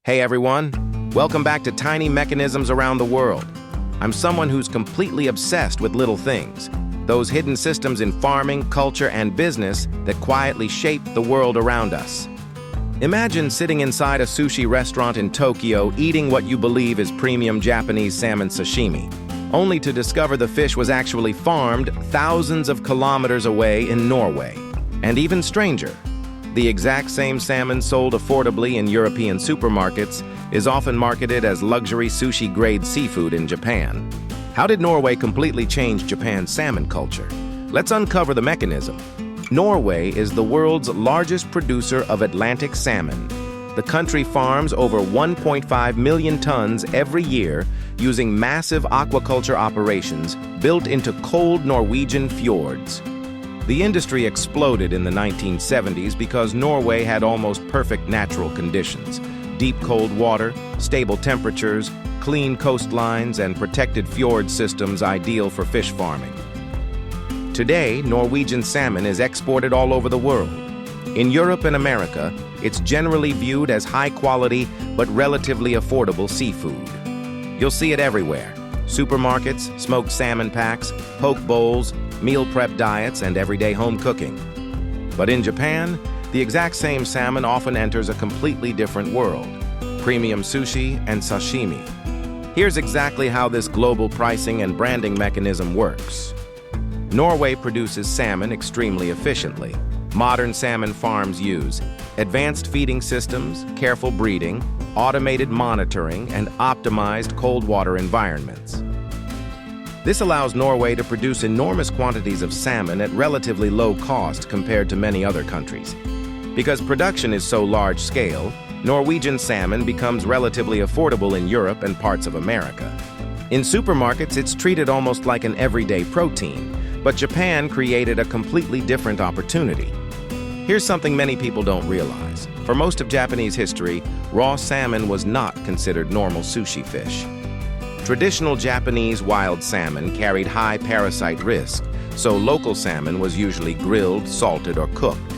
Hey everyone, welcome back to Tiny Mechanisms Around the World. I'm someone who's completely obsessed with little things, those hidden systems in farming, culture, and business that quietly shape the world around us. Imagine sitting inside a sushi restaurant in Tokyo eating what you believe is premium Japanese salmon sashimi, only to discover the fish was actually farmed thousands of kilometers away in Norway. And even stranger, the exact same salmon sold affordably in European supermarkets is often marketed as luxury sushi-grade seafood in Japan. How did Norway completely change Japan's salmon culture? Let's uncover the mechanism. Norway is the world's largest producer of Atlantic salmon. The country farms over 1.5 million tons every year using massive aquaculture operations built into cold Norwegian fjords. The industry exploded in the 1970s because Norway had almost perfect natural conditions: deep cold water, stable temperatures, clean coastlines, and protected fjord systems ideal for fish farming. Today, Norwegian salmon is exported all over the world. In Europe and America, it's generally viewed as high-quality but relatively affordable seafood. You'll see it everywhere: supermarkets, smoked salmon packs, poke bowls, meal prep diets, and everyday home cooking. But in Japan, the exact same salmon often enters a completely different world: premium sushi and sashimi. Here's exactly how this global pricing and branding mechanism works. Norway produces salmon extremely efficiently. Modern salmon farms use advanced feeding systems, careful breeding, automated monitoring, and optimized cold water environments. This allows Norway to produce enormous quantities of salmon at relatively low cost compared to many other countries. Because production is so large-scale, Norwegian salmon becomes relatively affordable in Europe and parts of America. In supermarkets, it's treated almost like an everyday protein, but Japan created a completely different opportunity. Here's something many people don't realize. For most of Japanese history, raw salmon was not considered normal sushi fish. Traditional Japanese wild salmon carried high parasite risk, so local salmon was usually grilled, salted, or cooked.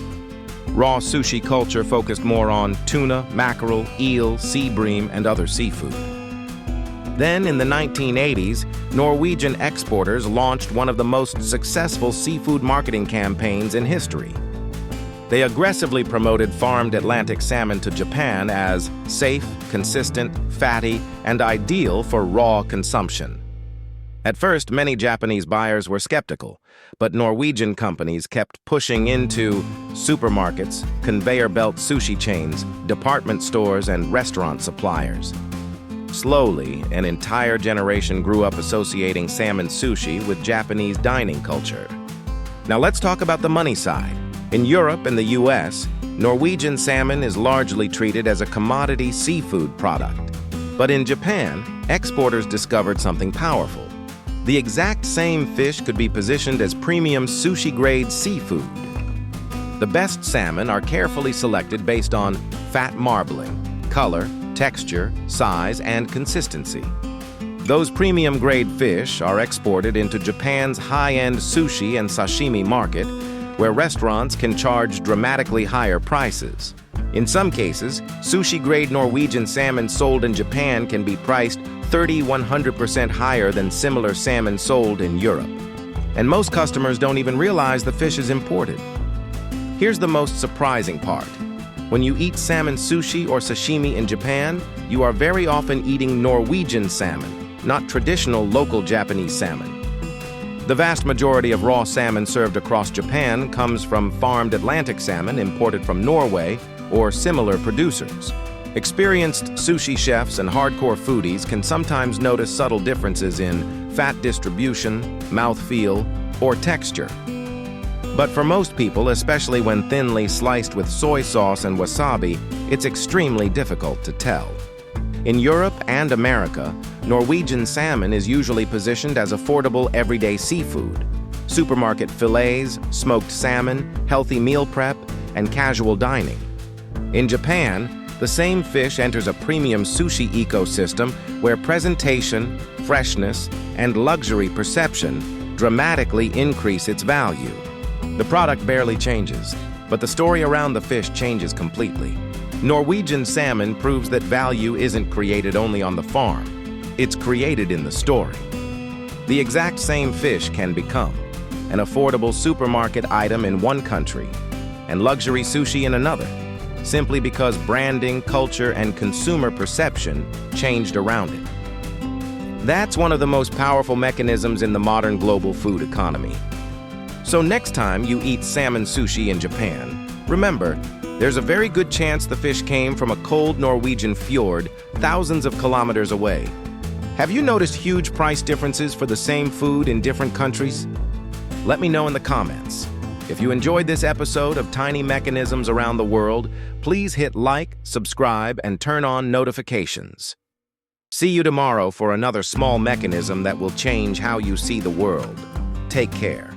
Raw sushi culture focused more on tuna, mackerel, eel, sea bream, and other seafood. Then, in the 1980s, Norwegian exporters launched one of the most successful seafood marketing campaigns in history. They aggressively promoted farmed Atlantic salmon to Japan as safe, consistent, fatty, and ideal for raw consumption. At first, many Japanese buyers were skeptical, but Norwegian companies kept pushing into supermarkets, conveyor belt sushi chains, department stores, and restaurant suppliers. Slowly, an entire generation grew up associating salmon sushi with Japanese dining culture. Now let's talk about the money side. In Europe and the US, Norwegian salmon is largely treated as a commodity seafood product. But in Japan, exporters discovered something powerful. The exact same fish could be positioned as premium sushi-grade seafood. The best salmon are carefully selected based on fat marbling, color, texture, size, and consistency. Those premium-grade fish are exported into Japan's high-end sushi and sashimi market, where restaurants can charge dramatically higher prices. In some cases, sushi-grade Norwegian salmon sold in Japan can be priced 100% higher than similar salmon sold in Europe. And most customers don't even realize the fish is imported. Here's the most surprising part. When you eat salmon sushi or sashimi in Japan, you are very often eating Norwegian salmon, not traditional local Japanese salmon. The vast majority of raw salmon served across Japan comes from farmed Atlantic salmon imported from Norway or similar producers. Experienced sushi chefs and hardcore foodies can sometimes notice subtle differences in fat distribution, mouthfeel, or texture. But for most people, especially when thinly sliced with soy sauce and wasabi, it's extremely difficult to tell. In Europe and America, Norwegian salmon is usually positioned as affordable everyday seafood. Supermarket fillets, smoked salmon, healthy meal prep, and casual dining. In Japan, the same fish enters a premium sushi ecosystem where presentation, freshness, and luxury perception dramatically increase its value. The product barely changes, but the story around the fish changes completely. Norwegian salmon proves that value isn't created only on the farm. It's created in the story. The exact same fish can become an affordable supermarket item in one country and luxury sushi in another, simply because branding, culture, and consumer perception changed around it. That's one of the most powerful mechanisms in the modern global food economy. So next time you eat salmon sushi in Japan, remember, there's a very good chance the fish came from a cold Norwegian fjord thousands of kilometers away. Have you noticed huge price differences for the same food in different countries? Let me know in the comments. If you enjoyed this episode of Tiny Mechanisms Around the World, please hit like, subscribe, and turn on notifications. See you tomorrow for another small mechanism that will change how you see the world. Take care.